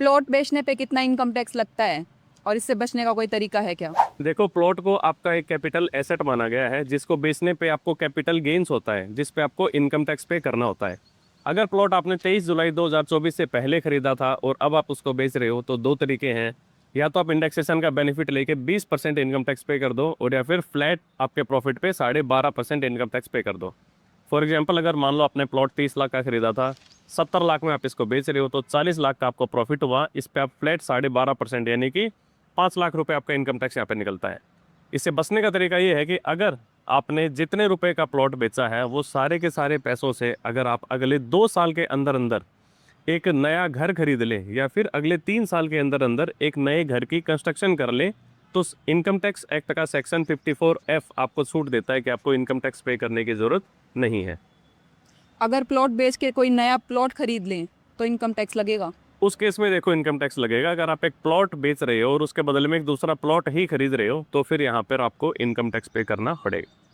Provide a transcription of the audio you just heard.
Plot बेचने पे कितना इनकम टैक्स लगता है और इससे बचने का कोई तरीका है क्या? देखो, प्लॉट को आपका एक कैपिटल एसेट माना गया है, जिसको बेचने पे आपको कैपिटल गेन्स होता है, जिस पे आपको इनकम टैक्स पे करना होता है। अगर प्लॉट आपने 23 जुलाई 2024 से पहले खरीदा था और अब आप उसको बेच रहे हो, तो दो तरीके हैं। या तो आप इंडेक्सेशन का बेनिफिट लेके 20% इनकम टैक्स पे कर दो, और या फिर फ्लैट आपके प्रॉफिट पे 12.5% इनकम टैक्स पे कर दो। फॉर एग्जाम्पल, अगर मान लो आपने प्लॉट 30 लाख का खरीदा था, 70 लाख में आप इसको बेच रहे हो, तो 40 लाख का आपको प्रॉफिट हुआ। इस पे आप फ्लैट 12.5% यानी कि 5 लाख रुपए आपका इनकम टैक्स यहाँ पे निकलता है। इससे बचने का तरीका ये है कि अगर आपने जितने रुपए का प्लॉट बेचा है, वो सारे के सारे पैसों से अगर आप अगले 2 साल के अंदर अंदर एक नया घर खरीद ले, या फिर अगले 3 साल के अंदर अंदर एक नए घर की कंस्ट्रक्शन कर ले, तो इनकम टैक्स एक्ट का सेक्शन 54F आपको छूट देता है कि आपको इनकम टैक्स पे करने की जरूरत नहीं है। अगर प्लॉट बेच के कोई नया प्लॉट खरीद लें तो इनकम टैक्स लगेगा? उस केस में देखो, इनकम टैक्स लगेगा। अगर आप एक प्लॉट बेच रहे हो और उसके बदले में एक दूसरा प्लॉट ही खरीद रहे हो, तो फिर यहाँ पर आपको इनकम टैक्स पे करना पड़ेगा।